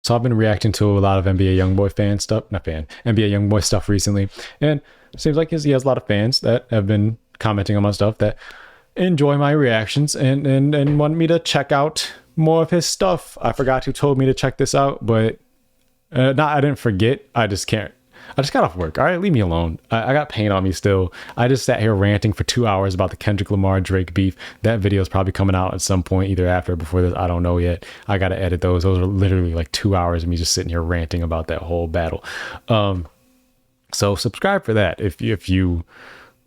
So I've been reacting to a lot of NBA Youngboy fan stuff, not fan, NBA Youngboy stuff recently, and it seems like he has a lot of fans that have been commenting on my stuff that enjoy my reactions and want me to check out more of his stuff. I forgot who told me to check this out, but I didn't forget. I just can't. I just got off work. All right, leave me alone. I got pain on me still. I just sat here ranting for 2 hours about the Kendrick Lamar Drake beef. That video is probably coming out at some point, either after or before this. I don't know yet. I got to edit those. Those are literally like 2 hours of me just sitting here ranting about that whole battle. So subscribe for that if you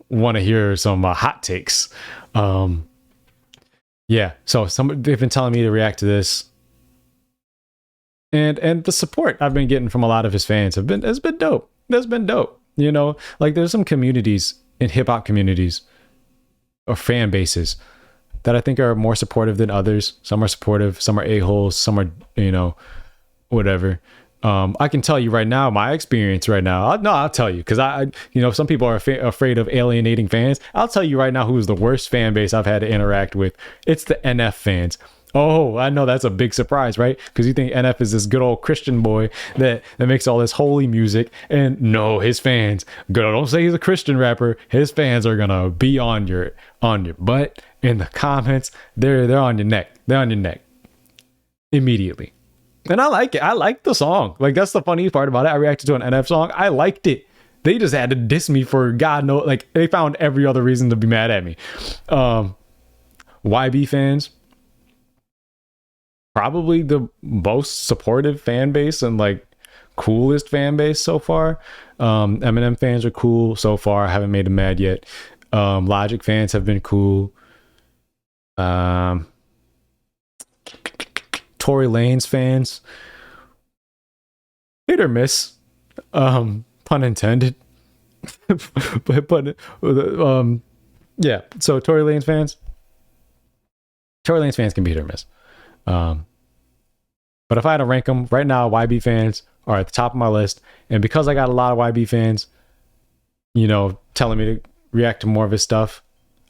want to hear some hot takes. Yeah. So they've been telling me to react to this. And the support I've been getting from a lot of his fans has been dope. That's been dope. You know, like there's some communities in hip hop communities or fan bases that I think are more supportive than others. Some are supportive, some are a-holes, some are, you know, whatever. I can tell you right now, my experience right now. I'll tell you, because some people are afraid of alienating fans. I'll tell you right now who's the worst fan base I've had to interact with. It's the NF fans. Oh, I know that's a big surprise, right? Because you think NF is this good old Christian boy that makes all this holy music. And no, his fans, don't say he's a Christian rapper. His fans are gonna be on your butt in the comments. They're on your neck. They're on your neck immediately. And I like it. I like the song. Like, that's the funniest part about it. I reacted to an NF song. I liked it. They just had to diss me for God knows. Like, they found every other reason to be mad at me. YB fans, probably the most supportive fan base and like coolest fan base so far. Eminem fans are cool so far. I haven't made them mad yet. Logic fans have been cool. Tory Lanez fans, hit or miss, pun intended. but yeah. So Tory Lanez fans can be hit or miss. But if I had to rank them right now, YB fans are at the top of my list. And because I got a lot of YB fans, you know, telling me to react to more of his stuff,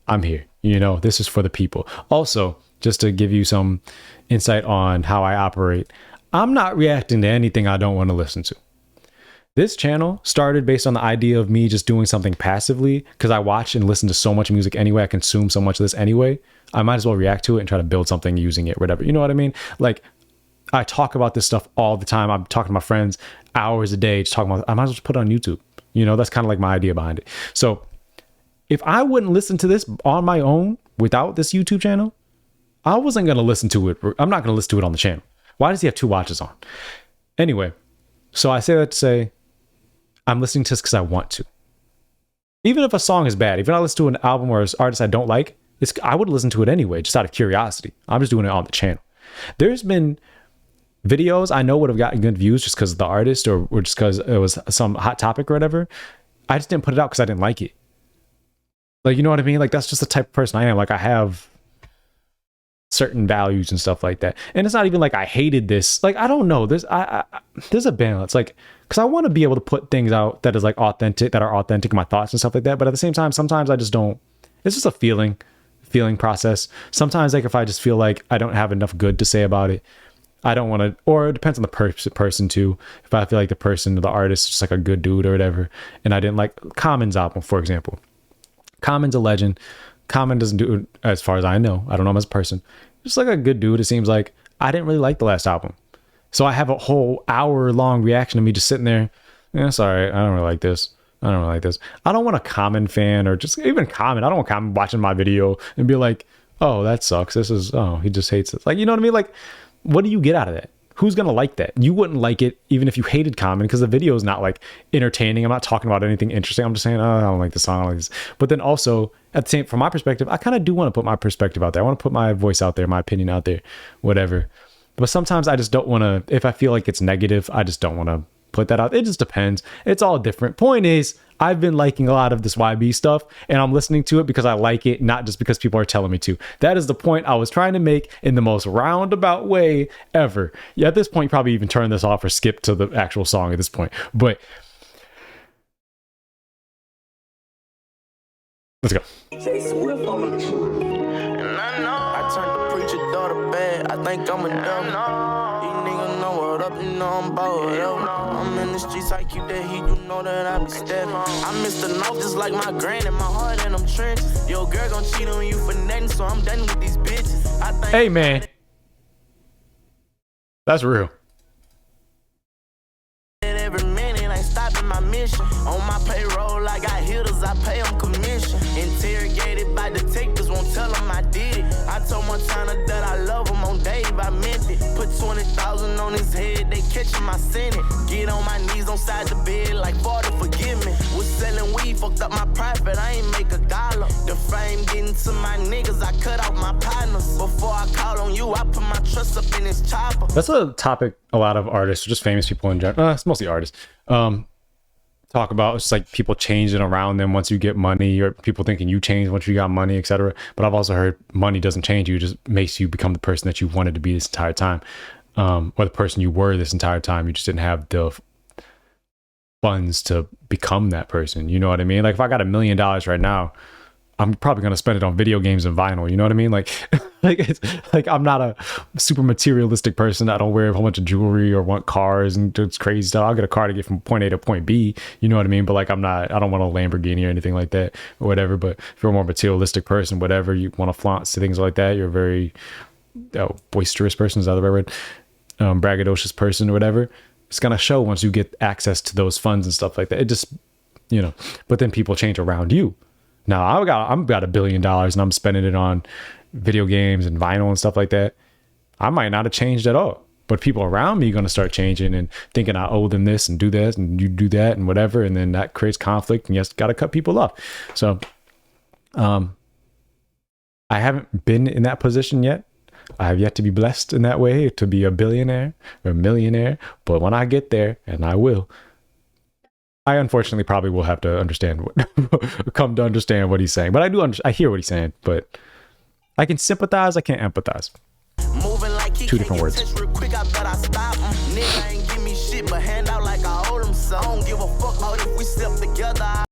I'm here. You know, this is for the people. Also, just to give you some insight on how I operate, I'm not reacting to anything I don't want to listen to. This channel started based on the idea of me just doing something passively because I watch and listen to so much music anyway. I consume so much of this anyway. I might as well react to it and try to build something using it, whatever. You know what I mean? Like, I talk about this stuff all the time. I'm talking to my friends hours a day, just talking about, I might as well just put it on YouTube. You know, that's kind of like my idea behind it. So if I wouldn't listen to this on my own without this YouTube channel, I wasn't going to listen to it. I'm not going to listen to it on the channel. Why does he have two watches on? Anyway, so I say that to say, I'm listening to this because I want to. Even if a song is bad, even if I listen to an album or an artist I don't like, I would listen to it anyway, just out of curiosity. I'm just doing it on the channel. There's been videos I know would have gotten good views just because of the artist or just because it was some hot topic or whatever. I just didn't put it out because I didn't like it. Like, you know what I mean? Like, that's just the type of person I am. Like, I have certain values and stuff like that. And it's not even like I hated this. Like, I don't know. There's a balance. Like, because I want to be able to put things out that is like authentic, that are authentic in my thoughts and stuff like that. But at the same time, sometimes I just don't. It's just a feeling process. Sometimes, like, if I just feel like I don't have enough good to say about it, I don't want to, or it depends on the person too. If I feel like the person, the artist, is just like a good dude or whatever, and I didn't like Common's album, for example. Common's a legend. Common doesn't do it as far as I know. I don't know him as a person. Just like a good dude. It seems like I didn't really like the last album. So I have a whole hour-long reaction of me just sitting there. Yeah, sorry, I don't really like this. I don't really like this. I don't want a Common fan or just even Common. I don't want Common watching my video and be like, oh, that sucks. He just hates it. Like, you know what I mean? Like, what do you get out of that? Who's going to like that? You wouldn't like it even if you hated Common because the video is not like entertaining. I'm not talking about anything interesting. I'm just saying, oh, I don't like this song. I don't like this. But then also at the same, from my perspective, I kind of do want to put my perspective out there. I want to put my voice out there, my opinion out there, whatever. But sometimes I just don't want to, if I feel like it's negative, I just don't want to put that out. It just depends. It's all different. Point is, I've been liking a lot of this YB stuff and I'm listening to it because I like it, not just because people are telling me to. That is the point I was trying to make in the most roundabout way ever. Yeah, at this point, you probably even turn this off or skip to the actual song at this point. But let's go. I turned the preacher daughter bad. I think I'm a dumb. You niggas know what rolled up, you know I'm bored up. I'm in the streets, I keep that heat, you know that I be stepping. I miss the north just like my granny, my heart in them trenches. Yo, girl gon' cheat on you for nothing, so I'm done with these bitches. I think hey, man. That's real. every minute ain't stopping my mission. On my payroll, I got hitters, I pay them commission. Interrogated by detectives, won't tell them I did it. I told Montana that I love him on Dave, I meant it. Put 20,000 on his head, they catching my senate. Get on my knees on side the bed like Father, forgive me. Was selling weed, fucked up my profit, I ain't make a dollar. The fame getting to my niggas, I cut out my partners. Before I call on you, I put my trust up in this chopper. That's a topic a lot of artists, or just famous people in general, it's mostly artists, talk about. It's like people changing around them once you get money, or people thinking you change once you got money, etc. But I've also heard money doesn't change you, it just makes you become the person that you wanted to be this entire time, or the person you were this entire time. You just didn't have the funds to become that person. You know what I mean? Like if I got $1 million right now, I'm probably going to spend it on video games and vinyl. You know what I mean? Like, it's like I'm not a super materialistic person. I don't wear a whole bunch of jewelry or want cars and it's crazy stuff. I'll get a car to get from point A to point B. You know what I mean? But like, I don't want a Lamborghini or anything like that or whatever. But if you're a more materialistic person, whatever, you want to flaunt things like that, you're a very boisterous person. Is that the right word? Braggadocious person or whatever. It's going to show once you get access to those funds and stuff like that. It just, you know, but then people change around you. Now I'm about $1 billion and I'm spending it on video games and vinyl and stuff like that. I might not have changed at all, but people around me are going to start changing and thinking I owe them this and do this and you do that and whatever. And then that creates conflict and you just got to cut people off. So, I haven't been in that position yet. I have yet to be blessed in that way to be a billionaire or a millionaire. But when I get there, and I will, I unfortunately probably will have to come to understand what he's saying. But I hear what he's saying, but I can sympathize. I can't empathize. Two different words.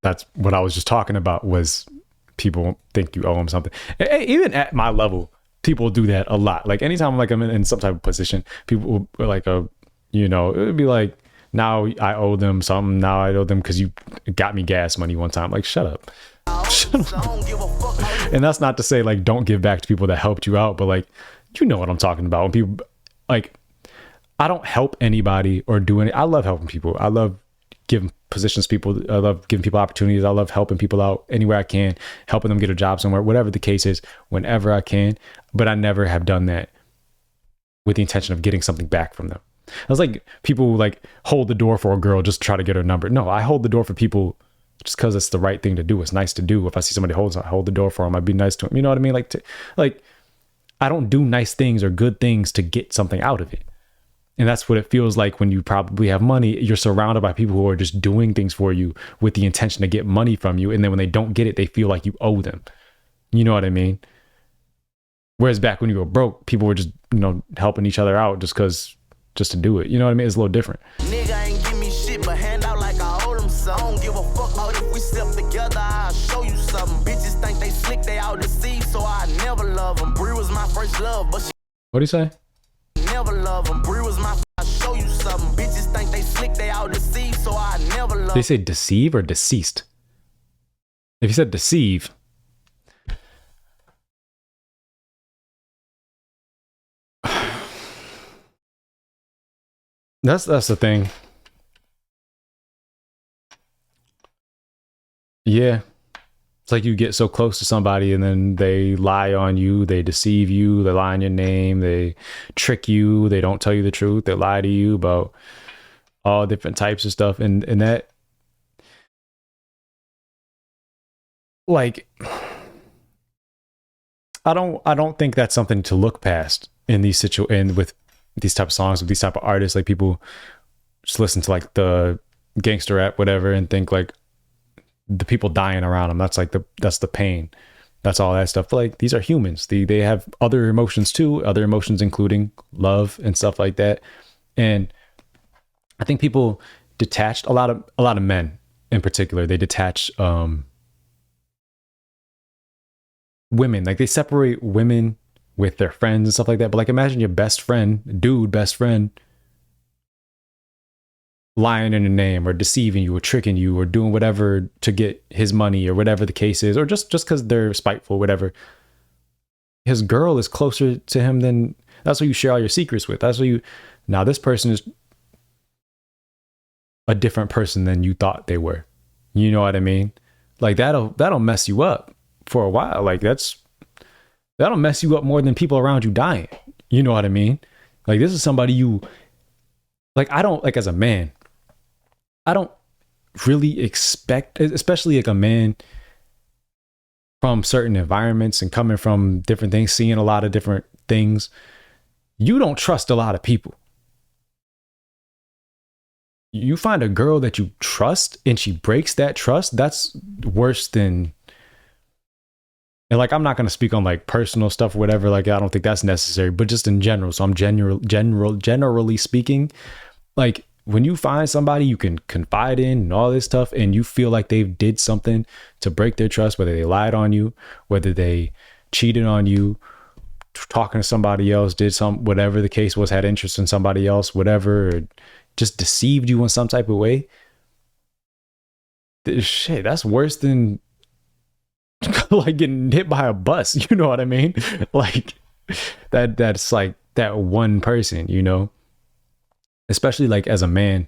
That's what I was just talking about, was people think you owe them something. Even at my level, people do that a lot. Like anytime I'm in some type of position, people will like, it would be like, now I owe them something. Now I owe them because you got me gas money one time. Like, shut up. Shut up. And that's not to say like don't give back to people that helped you out, but like, you know what I'm talking about. When people like, I don't help anybody or do any. I love helping people. I love giving positions to people. I love giving people opportunities. I love helping people out anywhere I can, helping them get a job somewhere, whatever the case is, whenever I can. But I never have done that with the intention of getting something back from them. I was like, people who like hold the door for a girl just to try to get her number. No, I hold the door for people just because it's the right thing to do. It's nice to do. If I see somebody I hold the door for them. I'd be nice to them. You know what I mean? Like I don't do nice things or good things to get something out of it. And that's what it feels like when you probably have money. You're surrounded by people who are just doing things for you with the intention to get money from you. And then when they don't get it, they feel like you owe them. You know what I mean? Whereas back when you were broke, people were just, helping each other out just to do it. You know what I mean? It's a little different. Nigga ain't give me shit, but hand out like I owe them some. I don't give a fuck about if we step together, I'll show you something. Bitches think they slick, they out deceived, so I never love them. Bree was my first love, but she What'd he say? Never love them. Bree was my I'll show you something. Bitches think they slick, they out deceived, so I never love them. Did he say deceive or deceased? If he said deceive, that's the thing. Yeah. It's like you get so close to somebody and then they lie on you, they deceive you, they lie on your name, they trick you, they don't tell you the truth, they lie to you about all different types of stuff. And that, like, I don't think that's something to look past in these with these type of songs, with these type of artists. Like, people just listen to like the gangster rap, whatever, and think like the people dying around them, that's the pain, that's all that stuff. But like, these are humans. They have other emotions too, other emotions including love and stuff like that. And I think people detached, a lot of men in particular, they detach women. Like, they separate women with their friends and stuff like that. But like, imagine your best friend lying in your name or deceiving you or tricking you or doing whatever to get his money or whatever the case is, or just because they're spiteful, whatever. His girl is closer to him than, that's who you share all your secrets with. That's who you, now this person is a different person than you thought they were. You know what I mean? Like that'll mess you up for a while. Like that'll mess you up more than people around you dying. You know what I mean? Like this is somebody you, like, I don't, like, as a man, I don't really expect, especially like a man from certain environments and coming from different things, seeing a lot of different things, you don't trust a lot of people. You find a girl that you trust and she breaks that trust, that's worse than, and like, I'm not going to speak on like personal stuff or whatever, like I don't think that's necessary, but just in general. So I'm generally speaking, like when you find somebody you can confide in and all this stuff, and you feel like they did something to break their trust, whether they lied on you, whether they cheated on you, talking to somebody else, did some, whatever the case was, had interest in somebody else, whatever, or just deceived you in some type of way. Shit, that's worse than like getting hit by a bus. You know what I mean? Like that's like that one person, you know, especially like as a man.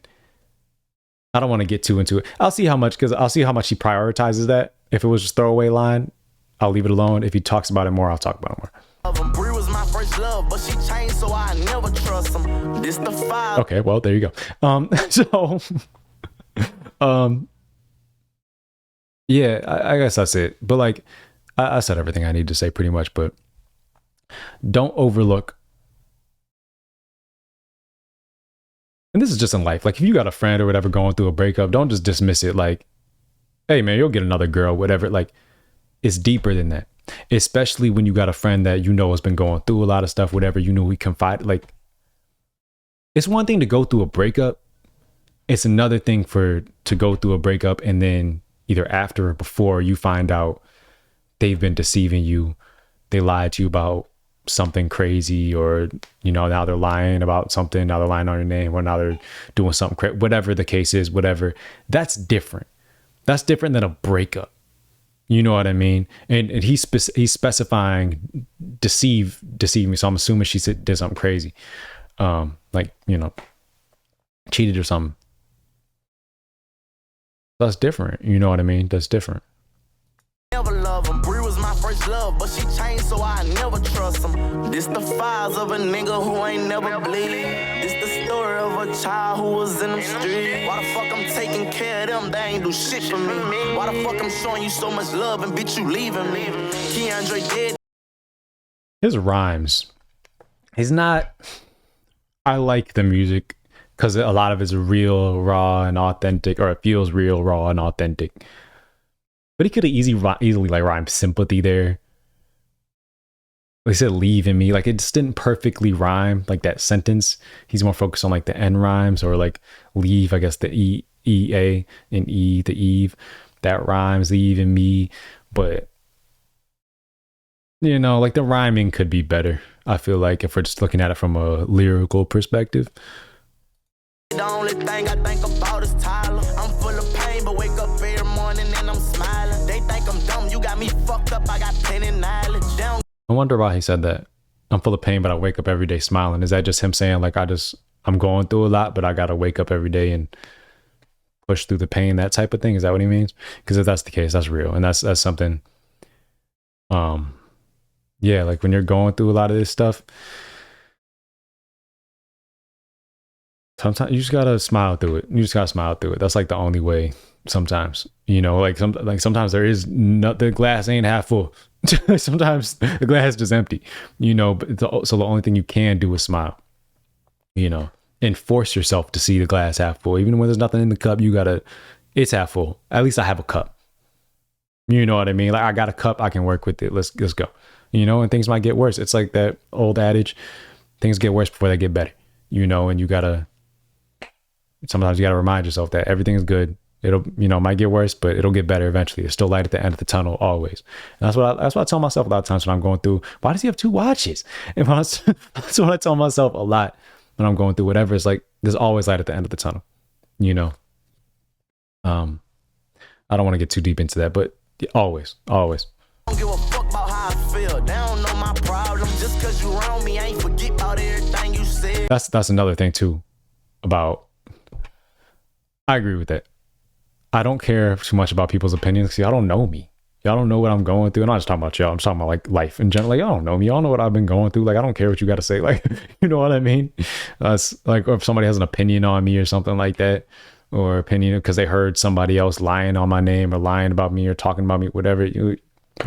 I don't want to get too into it. I'll see how much he prioritizes that. If it was just throwaway line, I'll leave it alone. If he talks about it more, I'll talk about it more. Bree was my first love, but she changed, so I never trust him. This the five. Okay, well, there you go. Yeah, I guess that's it. But like, I said everything I need to say pretty much, but don't overlook. And this is just in life. Like if you got a friend or whatever going through a breakup, don't just dismiss it like, hey man, you'll get another girl, whatever. Like it's deeper than that. Especially when you got a friend that you know has been going through a lot of stuff, whatever, you know, we confide. Like it's one thing to go through a breakup. It's another thing to go through a breakup and then either after or before you find out they've been deceiving you, they lied to you about something crazy, or you know, now they're lying about something, now they're lying on your name, or now they're doing something crazy, whatever the case is, whatever. That's different than a breakup. You know what I mean? And he's specifying deceive me, so I'm assuming she did something crazy, like, you know, cheated or something. That's different. You know what I mean? That's different. Never love him. Bree was my first love, but she changed, so I never trust him. This the files of a nigga who ain't never bleed. This the story of a child who was in the street. Why the fuck I'm taking care of them? They ain't do shit for me. Why the fuck I'm showing you so much love and bitch you leaving me? Keandre dead. His rhymes. He's not. I like the music because a lot of it's real, raw, and authentic, or it feels real, raw, and authentic. But he could have easily like rhymed sympathy there. Like he said, leaving me. Like it just didn't perfectly rhyme, like that sentence. He's more focused on like the end rhymes, or like leave, I guess the E-A and E, the Eve. That rhymes, leaving me. But, you know, like the rhyming could be better, I feel like, if we're just looking at it from a lyrical perspective. The only thing I think about is Tyler. I'm full of pain, but wake up every morning and I'm smiling. They think I'm dumb, you got me fucked up, I got plenty knowledge. I wonder why he said that. I'm full of pain, but I wake up every day smiling. Is that just him saying like, I'm going through a lot, but I gotta wake up every day and push through the pain, that type of thing? Is that what he means? Because if that's the case, that's real. And that's something, yeah, like when you're going through a lot of this stuff, sometimes you just gotta smile through it. That's like the only way. Sometimes, you know, like sometimes there is the glass ain't half full. Sometimes the glass is just empty, you know. But so the only thing you can do is smile, you know, and force yourself to see the glass half full. Even when there's nothing in the cup, it's half full. At least I have a cup. You know what I mean? Like I got a cup, I can work with it. Let's go. You know, and things might get worse. It's like that old adage, things get worse before they get better. You know, and sometimes you gotta remind yourself that everything is good. It'll, you know, might get worse, but it'll get better eventually. There's still light at the end of the tunnel always. And that's what I tell myself a lot of times when I'm going through. Why does he have 2 watches? And that's what I tell myself a lot when I'm going through whatever. It's like there's always light at the end of the tunnel. you know. I don't want to get too deep into that, but always. Don't give a fuck about how I feel. They don't know my problem. Just cause you around me, I ain't forget about everything you said. That's another thing too about, I agree with that. I don't care too much about people's opinions. See, y'all don't know me. Y'all don't know what I'm going through. And I'm not just talking about y'all. I'm just talking about like life in general. Like, y'all don't know me. Y'all know what I've been going through. Like, I don't care what you got to say. Like, you know what I mean? It's like, or if somebody has an opinion on me or something like that, or opinion because they heard somebody else lying on my name or lying about me or talking about me, whatever. You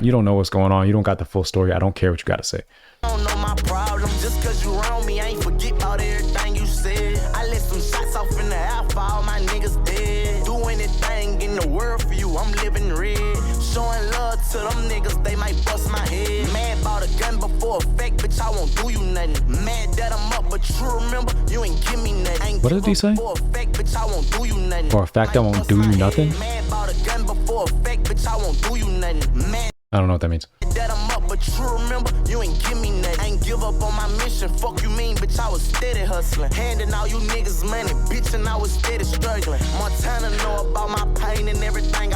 don't know what's going on. You don't got the full story. I don't care what you got to say. I don't know my problem. Just cause you around me, I ain't forget about everything you said. I let some shots off in the air for all my niggas dead. Do anything in the world for you, I'm living red. Showing love to them niggas, they might bust my head. Mad about a gun before effect, bitch, I won't do you nothing. Mad that I'm up, but you remember, you ain't give me nothing. What did he say? For a fact, bitch, I won't do you nothing. For a fact, I won't do you nothing? Mad about a gun before effect, bitch, I won't do you nothing. Mad I don't know what that means. that I'm up, but you remember, you ain't give me nothing. I ain't give up on my mission. Fuck you mean, bitch, I was steady hustling. Handing all you niggas money, bitch, and I was steady struggling. Montana know about my pain and everything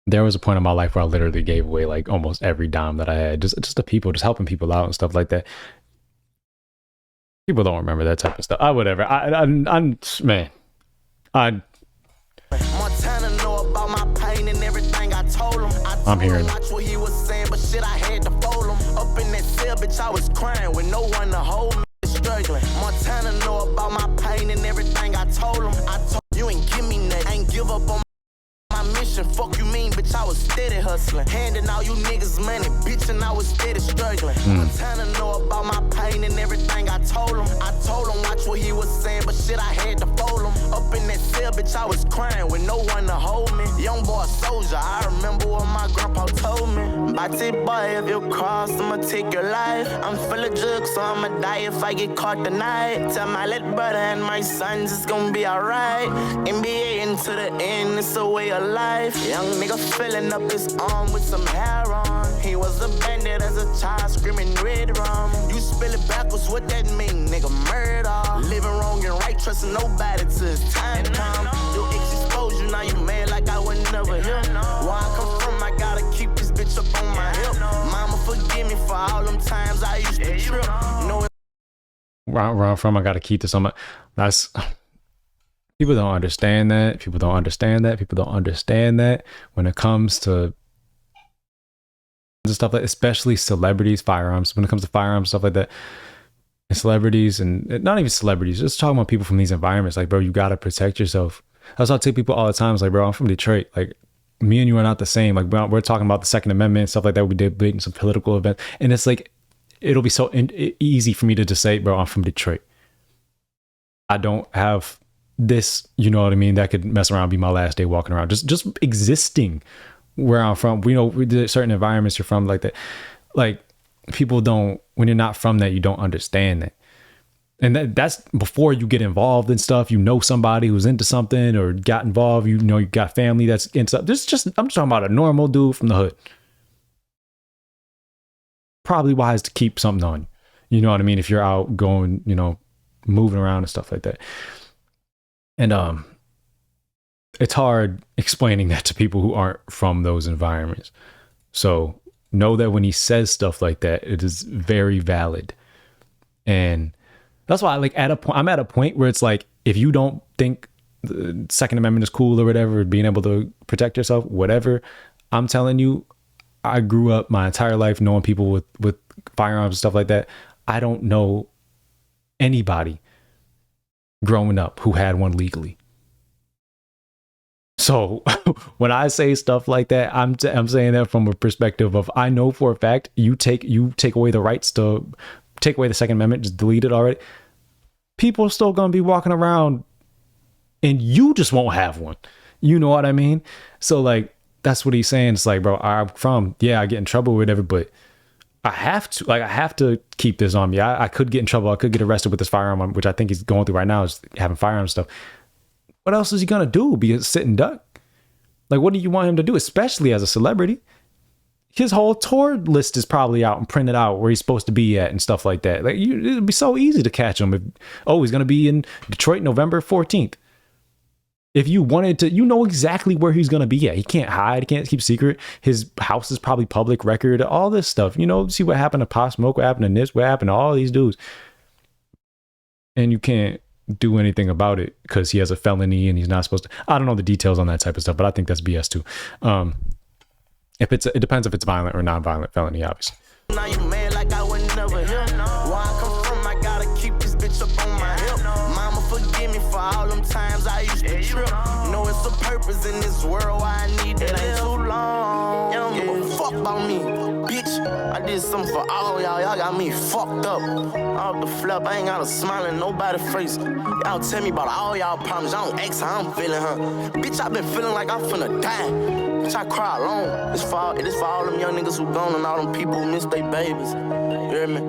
There was a point in my life where I literally gave away like almost every dime that I had, just to people, just helping people out and stuff like that. People don't remember that type of stuff. Whatever. I'm man. Montana know about my pain and everything I told him. I'm hearing watch what he was saying, but shit, I had to fold him. Up in that cell, bitch, I was crying with no one to hold me. Struggling. Montana know about my pain and everything I told him. I told you ain't give me nothing. I ain't give up on my mission. Fuck you mean, bitch, I was steady hustling. Handing all you niggas money, bitch, and I was steady struggling. Montana know about my pain and everything I told him. I told him watch what he was saying, but shit, I had to fold him. Up in that cell, bitch, I was crying with no one to hold me. Young boy soldier, I remember what my grandpa told me. Batty boy, if you cross, I'ma take your life. I'm full of drugs, so I'ma die if I get caught tonight. Tell my little brother and my sons it's gonna be alright. NBA into the end, it's a way of life. Young nigga filling up his arm with some hair on. He was a bandit as a child, screaming red rum. You spill it backwards, what that mean, nigga? Murder. Living wrong and right, trusting nobody till his time come. Your ex exposed you, now you mad like I would never hear. Where I come from, I gotta keep this bitch up on my hip. Mama forgive me for all them times I used to trip. where I'm from, I gotta keep this on my. That's. People don't understand that. People don't understand that when it comes to stuff like, especially celebrities, firearms. When it comes to firearms, stuff like that, and celebrities, and not even celebrities, just talking about people from these environments. Like, bro, you gotta protect yourself. That's what I tell people all the time. It's like, bro, I'm from Detroit. Like, me and you are not the same. Like, we're talking about the Second Amendment and stuff like that. We did debating some political events, and it's like, it'll be so easy for me to just say, bro, I'm from Detroit. I don't have this, you know what I mean, that could mess around, be my last day walking around, just existing where I'm from. We know certain environments you're from like that. Like, people don't, when you're not from that, you don't understand that. And that's before you get involved in stuff. You know, somebody who's into something or got involved, you know, you got family that's into this. Just, I'm just talking about a normal dude from the hood. Probably wise to keep something on you. You know what I mean? If you're out going, you know, moving around and stuff like that. And it's hard explaining that to people who aren't from those environments. So know that when he says stuff like that, it is very valid. And that's why, like, I'm at a point where it's like, if you don't think the Second Amendment is cool or whatever, being able to protect yourself, whatever, I'm telling you, I grew up my entire life knowing people with firearms and stuff like that. I don't know anybody growing up who had one legally. So when I say stuff like that, I'm saying that from a perspective of, I know for a fact you take away the rights to take away the Second Amendment, just delete it already. People are still gonna be walking around, and you just won't have one. You know what I mean? So, like, that's what he's saying. It's like, bro, I get in trouble or whatever, but I have to keep this on me. I could get in trouble. I could get arrested with this firearm, which I think he's going through right now, is having firearm stuff. What else is he going to do? Be a sit and duck? Like, what do you want him to do? Especially as a celebrity. His whole tour list is probably out and printed out where he's supposed to be at and stuff like that. Like, it'd be so easy to catch him. He's going to be in Detroit November 14th. If you wanted to, you know exactly where he's gonna be at. He can't hide, he can't keep secret. His house is probably public record, all this stuff. You know, see what happened to Pop Smoke, what happened to this, what happened to all these dudes. And you can't do anything about it because he has a felony and he's not supposed to. I don't know the details on that type of stuff, but I think that's BS too. If it depends if it's violent or non-violent felony, obviously. Now you mad like I would never hear. Where I come from, I gotta keep this bitch up on my hip. Mama, forgive me for all them times I used to trip. Know it's a purpose in this world why I need it ain't too long. You don't give a fuck about me, bitch. I did something for all y'all. Y'all got me fucked up. Off the flip, I ain't got a smile in nobody's face. Y'all tell me about all y'all problems. Y'all don't ask how I'm feeling, huh? Bitch, I been feeling like I'm finna die. Bitch, I cry alone. It's for all them young niggas who gone and all them people who miss their babies. You hear me?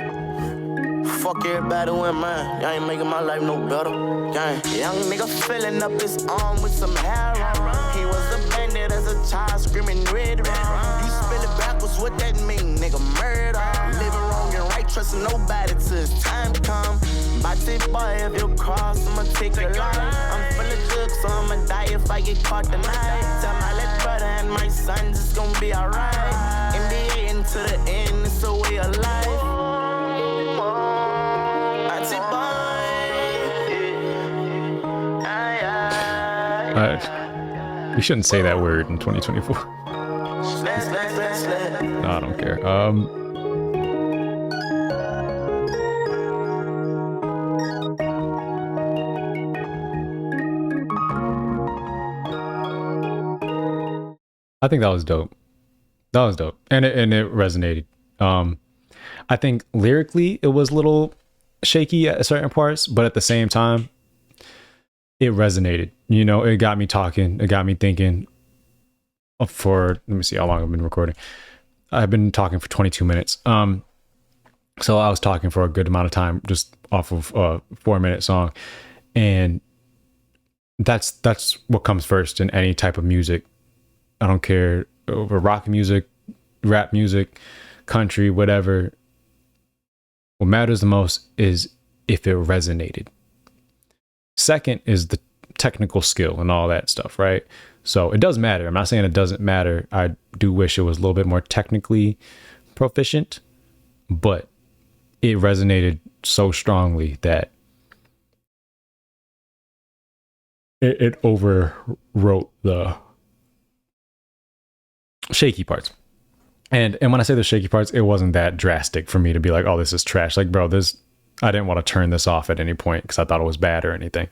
Fuck everybody who in mine. Y'all ain't making my life no better. Gang. Young nigga filling up his arm with some heroin. He was a bandit as a child screaming red round. You spell it backwards, what that mean? Nigga murder. Living wrong and right, trusting nobody till it's time to come. Body boy, if you cross, I'ma take your life. I'm full of drugs, so I'ma die if I get caught tonight. Tell my little brother and my sons it's gonna be alright. NBA into the end, it's a way of life. Body boy. You shouldn't say that word in 2024. No, I don't care. I think that was dope. That was dope. And it resonated. I think lyrically it was a little shaky at certain parts, but at the same time, it resonated. You know, it got me talking. It got me thinking for, let me see how long I've been recording. I've been talking for 22 minutes. So I was talking for a good amount of time just off of a 4-minute song. And that's what comes first in any type of music. I don't care over rock music, rap music, country, whatever. What matters the most is if it resonated. Second is the technical skill and all that stuff, right? So it does matter. I'm not saying it doesn't matter. I do wish it was a little bit more technically proficient, but it resonated so strongly that it overwrote the shaky parts. And when I say the shaky parts, it wasn't that drastic for me to be like, oh, this is trash. Like, bro, I didn't want to turn this off at any point because I thought it was bad or anything.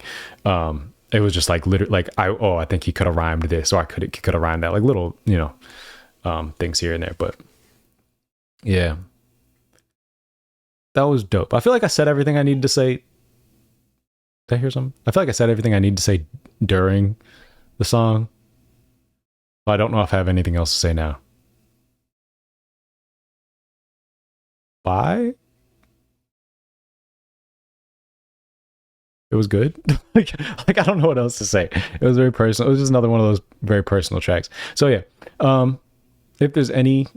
It was just like literally like, I think he could have rhymed this, or he could have rhymed that, like little, things here and there. But yeah, that was dope. I feel like I said everything I needed to say. Did I hear something? I feel like I said everything I need to say during the song. But I don't know if I have anything else to say now. Bye. It was good. like I don't know what else to say. It was very personal. It was just another one of those very personal tracks. So yeah, if there's any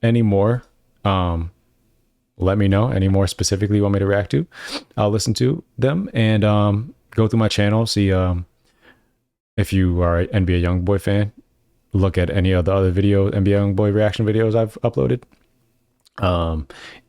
more, let me know. Any more specifically you want me to react to, I'll listen to them and go through my channel. See if you are an NBA Youngboy fan, look at any of the other NBA Youngboy reaction videos I've uploaded.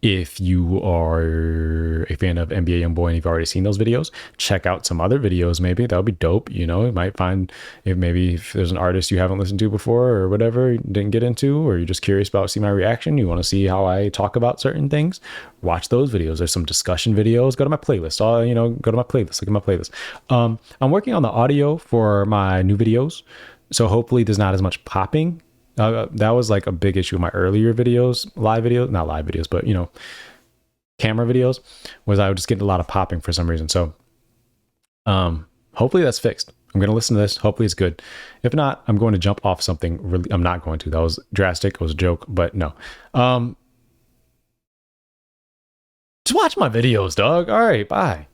If you are a fan of NBA Youngboy and you've already seen those videos, check out some other videos. Maybe that would be dope. You might find if there's an artist you haven't listened to before or whatever, you didn't get into, or you're just curious about see my reaction, you want to see how I talk about certain things, watch those videos. There's some discussion videos. Go to my playlist. Go to my playlist. Look at my playlist. I'm working on the audio for my new videos, so hopefully there's not as much popping. That was like a big issue with my earlier videos, not live videos, but camera videos, was I would just get a lot of popping for some reason. So hopefully that's fixed. I'm going to listen to this. Hopefully it's good. If not, I'm going to jump off something. Really, I'm not going to. That was drastic. It was a joke, but no. Just watch my videos, dog. All right, bye.